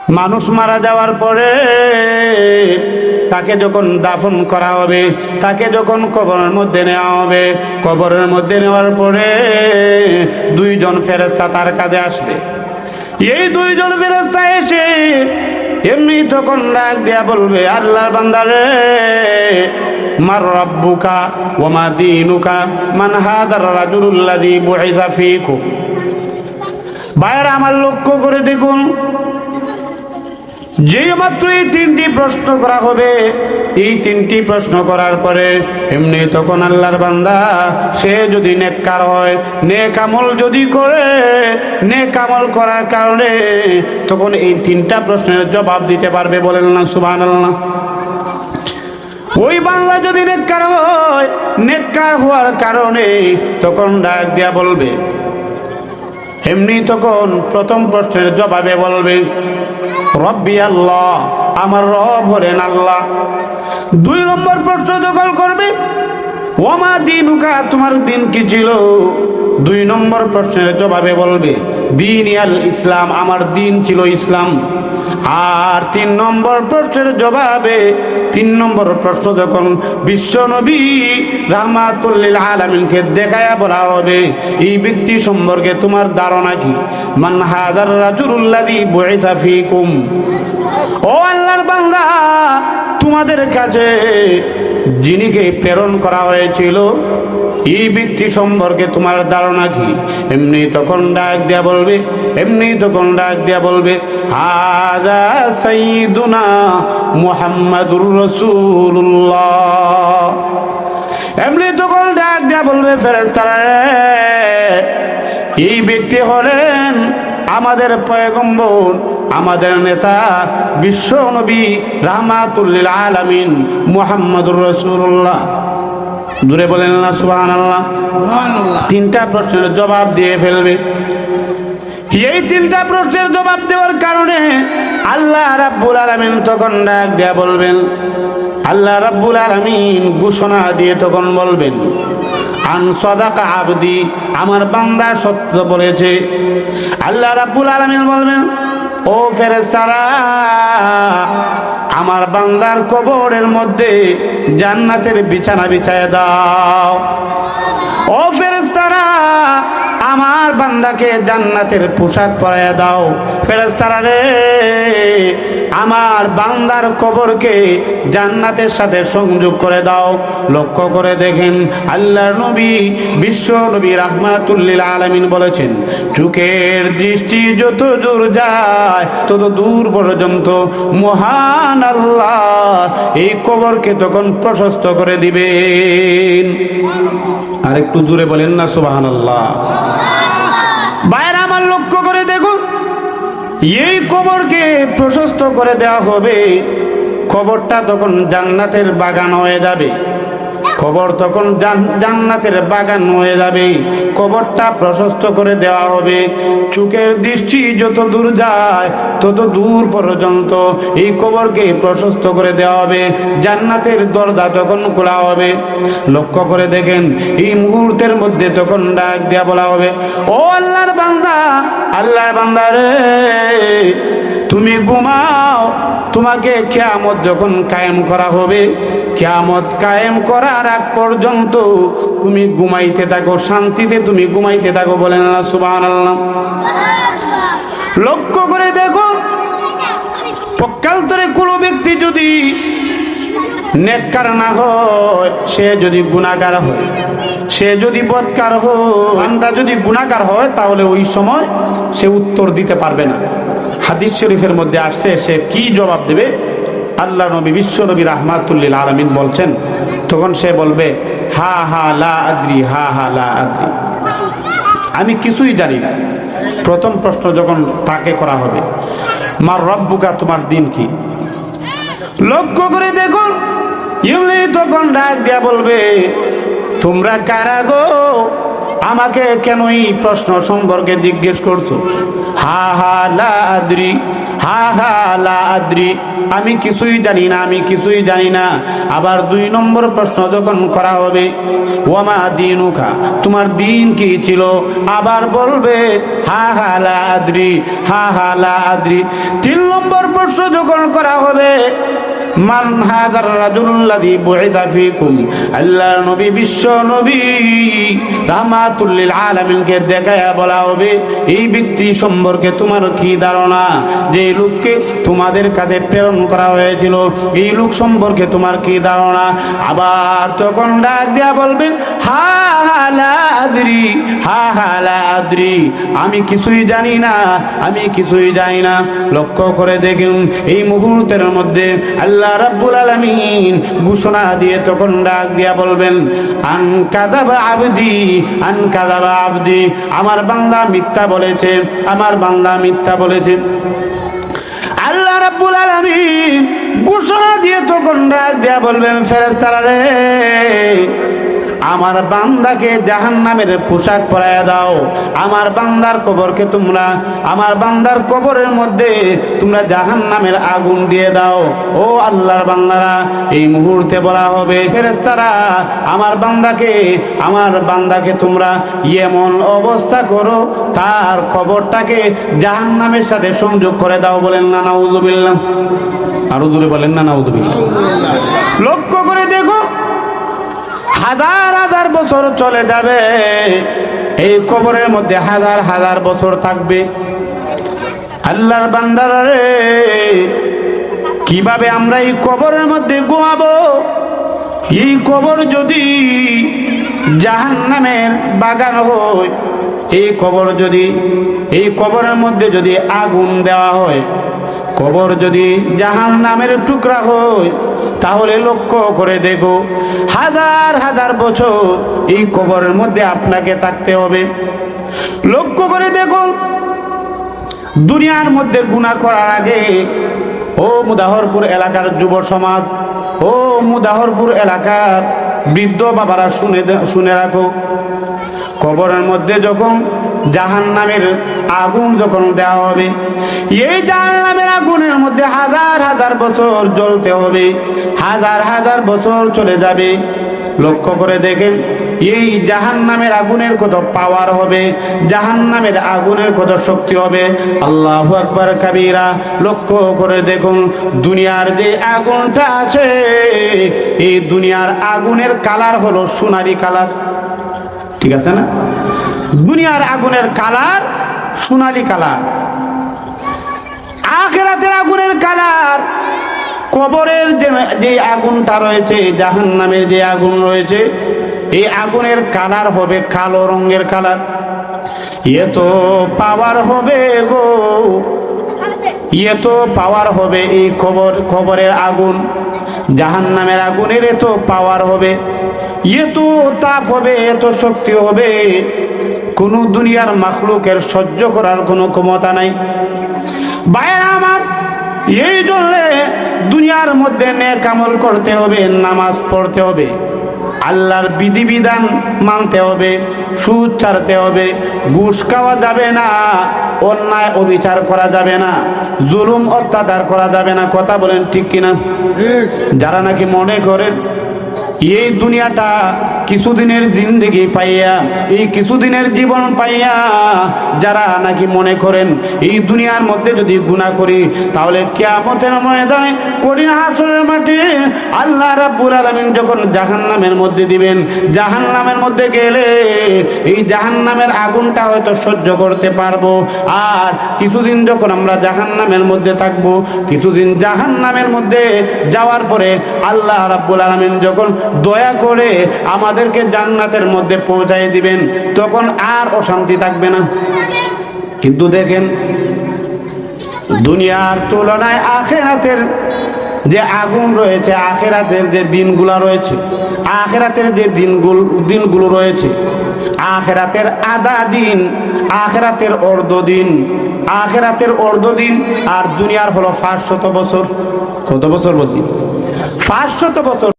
মানুষ মারা যাওয়ার পরে তাকে যখন দাফন করা হবে, তাকে যখন কবরের মধ্যে নেওয়া হবে, কবরের মধ্যে নেওয়ার পরে দুইজন ফেরেশতা তার কাছে আসবে। এই দুইজন ফেরেশতা এসে এমনি তখন ডাক দিয়া বলবে, আল্লাহর বান্দারে, মার রাব্বুকা ওয়া মা দীনুকা মান হাদার রাজুলুল্লাযী বুইসা ফীকুম। ভাইরা আমার, লক্ষ্য করে দেখুন, যে মাত্র এই তিনটি প্রশ্ন করা হবে, এই তিনটি প্রশ্ন করার পরে এমনি তখন আল্লাহর বান্দা সে যদি নেককার হয়, নেক আমল যদি করে, নেক আমল করার কারণে তখন এই তিনটা প্রশ্নের জবাব দিতে পারবে। বলেন না সুবহানাল্লাহ। ওই বাংলা যদি নেককার হয়, নেককার হওয়ার কারণে তখন ডাক দিয়া বলবে, এমনি তখন প্রথম প্রশ্নের জবাবে বলবে, রব্বি আল্লাহ, আমার রব হলেন আল্লাহ। দুই নম্বর প্রশ্ন যখন করবে, ওমা দীনুকা, তোমার দিন কি ছিল? দুই নম্বর প্রশ্নের জবাবে বলবে, দিন আল ইসলাম, আমার দিন ছিল ইসলাম। আর তিন নম্বর প্রশ্নের জবাবে, তিন নম্বর প্রশ্ন যখন বিশ্ব নবী রাহমাতুল লিল আলামিনকে দেখায়া বলা হবে, এই ব্যক্তি সম্পর্কে তোমার ধারণা কি? মান হাদার রাজুলুল্লাযী বুইসা ফীকুম। ও আল্লাহর বান্দা, তোমাদের কাছে যিনিকে প্রেরণ করা হয়েছিল, এই ব্যক্তি সম্পর্কে তোমার ধারণা কি? এমনি তখন ডাক দিয়া বলবে, এমনি তখন ডাক দিয়া বলবে, হাযা সাইয়্যিদুনা মুহাম্মাদুর রাসূলুল্লাহ। এমনি তখন ডাক দিয়া বলবে, ফেরেশতারা, এই ব্যক্তি হলেন আমাদের পয়গম্বর, আমাদের নেতা, বিশ্ব নবী রাহমাতুল লিল আলামিন মুহাম্মাদুর রাসূলুল্লাহ। দূরে বলেন না সুবহানাল্লাহ। তিনটা প্রশ্নের জবাব দিয়ে ফেলবে। এই তিনটা প্রশ্নের জবাব দেওয়ার কারণে আল্লাহ রাব্বুল আলামিন তখন ডাক দিয়া বলবেন, আল্লাহ রাব্বুল আলামিন ঘোষণা দিয়ে তখন বলবেন, আন সাদাকা আবদি, আমার বান্দা সত্য বলেছে। আল্লাহ রাব্বুল আলামিন বলবেন, ও ফেরেশতারা, আমার বান্দার কবরের মধ্যে জান্নাতের বিছানা বিছায় দাও। ও ফেরেশতারা, আমার বান্দাকে জান্নাতের পোশাক পরাইয়া দাও। ফেরেশতারা রে, আমার বান্দার কবরকে জান্নাতের সাথে সংযোগ করে দাও। লক্ষ্য করে দেখেন, আল্লাহর নবী বিশ্ব নবী রাহমাতুল লিল আলামিন বলেছেন, চোখের দৃষ্টি যত দূর যায় তত দূর পর্যন্ত মহান আল্লাহ এই কবরকে তখন প্রশস্ত করে দিবেন। আর একটু জোরে বলেন না সুবহানাল্লাহ। বাইরে আমার লক্ষ্য করে দেখুন, এই কবরকে প্রশস্ত করে দেওয়া হবে। কবরটা তখন জান্নাতের বাগান হয়ে যাবে। কবর তখন জান্নাতের বাগান হয়ে যাবে। কবরটা প্রশস্ত করে দেওয়া হবে। চোখের দৃষ্টি যত দূর যায় তত দূর পর্যন্ত এই কবরকে প্রশস্ত করে দেওয়া হবে। জান্নাতের দরজা তখন খোলা হবে। লক্ষ্য করে দেখেন, এই মুহূর্তের মধ্যে তখন ডাক দেয়া বলা হবে, ও আল্লাহর বান্দা, আল্লাহর বান্দা রে, তুমি ঘুমাও। তোমাকে কিয়ামত যখন কায়েম করা হবে, কিয়ামত কায়েম করার আগ পর্যন্ত তুমি ঘুমাইতে থাকো, শান্তিতে তুমি ঘুমাইতে থাকো। বলেন না সুবহানাল্লাহ। লক্ষ্য করে দেখো, পক্ষান্তরে কোনো ব্যক্তি যদি নেককার না হয়, সে যদি গুনাহগার হয়, সে যদি বদকার হয়, বান্দা যদি গুনাহগার হয়, তাহলে ওই সময় সে উত্তর দিতে পারবে না। হাদিস শরীফের মধ্যে আসছে, সে কি জবাব দেবে? আল্লাহ নবী বিশ্ব নবী রাহমাতুল লিল আলামিন বলছেন, তখন সে বলবে, হা হা লা আদ্রি, হা হা লা আদ্রি, আমি কিছুই জানি না। প্রথম প্রশ্ন যখন তাকে করা হবে, মার রব্বুকা, তোমার দিন কি? লক্ষ্য করে দেখুন, ইউলি তখন ডাক দিয়া বলবে, তোমরা কারা গো? আমাকে কেন এই প্রশ্ন সম্পর্কে জিজ্ঞেস করছো? হা হা লা আদ্রি, হা হা লা আদ্রি, আমি কিছুই জানি না, আমি কিছুই জানি না। আবার 2 নম্বর প্রশ্ন যখন করা হবে, ওয়ামা দীনুকা, তোমার দিন কি ছিল? আবার বলবে হা হা লা আদ্রি, হা হা লা আদ্রি। 3 নম্বর প্রশ্ন যখন করা হবে, মান হাযার রাজুলুল্লাযী বুইসা ফীকুম, আল্লাহর নবী, বিশ্ব নবী রাহমাতুল লিল আলামিনকে দেখায়া বলা হবে, এই ব্যক্তি সম্পর্কে তোমার কি ধারণা? যে লোককে তোমাদের কাছে প্রেরণ করা হয়েছিল, এই লোক সম্পর্কে তোমার কি ধারণা? আবার তখন ডাক দিয়া বলবে হা হা লা আদ্রি, হা হা লা আদ্রি, আমি কিছুই জানি না, আমি কিছুই জানি না। লক্ষ্য করে দেখুন, এই মুহূর্তের মধ্যে আল্লাহ রাব্বুল আলামিন ঘোষণা দিয়ে তখন ডাক দিয়া বলবেন, আন কাযাবা আবদি, আন কাযাবা আবদি, আমার বান্দা মিথ্যা বলেছে, আমার বান্দা মিথ্যা বলেছে। আল্লাহ রাব্বুল আলামিন ঘোষণা দিয়ে তখন ডাক দিয়া বলবেন, ফেরেশতারা রে, আমার বান্দাকে জাহান্নামের পোশাক পরাইয়া দাও, আমার বান্দার কবরকে তোমরা, আমার বান্দার কবরের মধ্যে তোমরা জাহান্নামের আগুন দিয়ে দাও। ও আল্লাহর বান্দারা, এই মুহূর্তে বলা হবে, ফেরেশতারা, আমার বান্দাকে তোমরা এমন অবস্থা করো, তার কবরটাকে জাহান্নামের সাথে সংযোগ করে দাও। বলেন না নাউযুবিল্লাহ, আরো জোরে বলেন না নাউযুবিল্লাহ। লক্ষ্য করে দেখো, হাজার হাজার বছর চলে যাবে, এই কবরের মধ্যে হাজার হাজার বছর থাকবে। আল্লাহর বান্দারা রে, কিভাবে আমরা এই কবরের মধ্যে ঘুমাবো? এই কবর যদি জাহান্নামের বাগান হয়, এই কবরের মধ্যে যদি আগুন দেওয়া হয়, কবর যদি জাহান্নামের টুকরা হয়, তাহলে লক্ষ্য করে দেখো, হাজার হাজার বছর এই কবরের মধ্যে আপনাকে থাকতে হবে। লক্ষ্য করে দেখো, দুনিয়ার মধ্যে গুনাহ করার আগে, ও মুদাহরপুর এলাকার যুব সমাজ, ও মুদাহরপুর এলাকার বৃদ্ধ বাবারা শুনে রাখো, কবরের মধ্যে যখন জাহান্নামের আগুন যখন দেওয়া হবে, এই জাহান্নামের আগুনের মধ্যে হাজার হাজার বছর জ্বলতে হবে, হাজার হাজার বছর চলে যাবে। লক্ষ্য করে দেখেন, এই জাহান্নামের আগুনের কত পাওয়ার হবে, জাহান্নামের আগুনের কত শক্তি হবে। আল্লাহু আকবার কাবীরা। লক্ষ্য করে দেখুন, দুনিয়ার যে আগুনটা আছে, এই দুনিয়ার আগুনের কালার হলো সোনালী কালার, ঠিক আছে না? দুনিয়ার আগুনের কালার সোনালী কালার, আখিরাতের আগুনের কালার, কবরের যে আগুনটা রয়েছে, জাহান্নামের যে আগুন রয়েছে, এই আগুনের কালার হবে কালো রঙের কালার। এত পাওয়ার হবে গো, এত পাওয়ার হবে এই কবরের আগুন, জাহান্নামের আগুনের এত পাওয়ার হবে, এত তাপ হবে, এত শক্তি হবে, কোন দুনিয়ার মাখলুকের সহ্য করার কোনো ক্ষমতা নাই। ভাইরা আমার, এই জন্য দুনিয়ার মধ্যে নেক আমল করতে হবে, নামাজ পড়তে হবে, আল্লাহর বিধিবিধান মানতে হবে, সুদ ছাড়তে হবে, ঘুষ খাওয়া যাবে না, অন্যায় অবিচার করা যাবে না, জুলুম অত্যাচার করা যাবে না। কথা বলেন ঠিক কিনা? যারা নাকি মনে করেন এই দুনিয়াটা কিছুদিনের জিন্দেগি পাইয়া, এই কিছুদিনের জীবন পাইয়া, যারা নাকি মনে করেন এই দুনিয়ার মধ্যে যদি গুনাহ করি তাহলে কিয়ামতের ময়দানে, কঠিন হাসরের মাঠে আল্লাহ রাব্বুল আলামিন যখন জাহান্নামের মধ্যে দিবেন, জাহান্নামের মধ্যে গেলে এই জাহান্নামের আগুনটা হয়তো সহ্য করতে পারবো, আর কিছুদিন যখন আমরা জাহান্নামের মধ্যে থাকবো, কিছুদিন জাহান্নামের মধ্যে যাওয়ার পরে আল্লাহ রাব্বুল আলামিন যখন দয়া করে আমাদেরকে জান্নাতের মধ্যে পৌঁছায় দিবেন, তখন আর অশান্তি থাকবে না। কিন্তু দেখেন, দুনিয়ার তুলনায় আখিরাতের যে আগুন রয়েছে, আখিরাতের যে দিনগুলো রয়েছে, আখিরাতের যে দিনগুলো রয়েছে, আখিরাতের আধা দিন, আখিরাতের অর্ধদিন, আখিরাতের অর্ধদিন, আর দুনিয়ার হলো 500 বছর। কত বছর বলি? 500 বছর।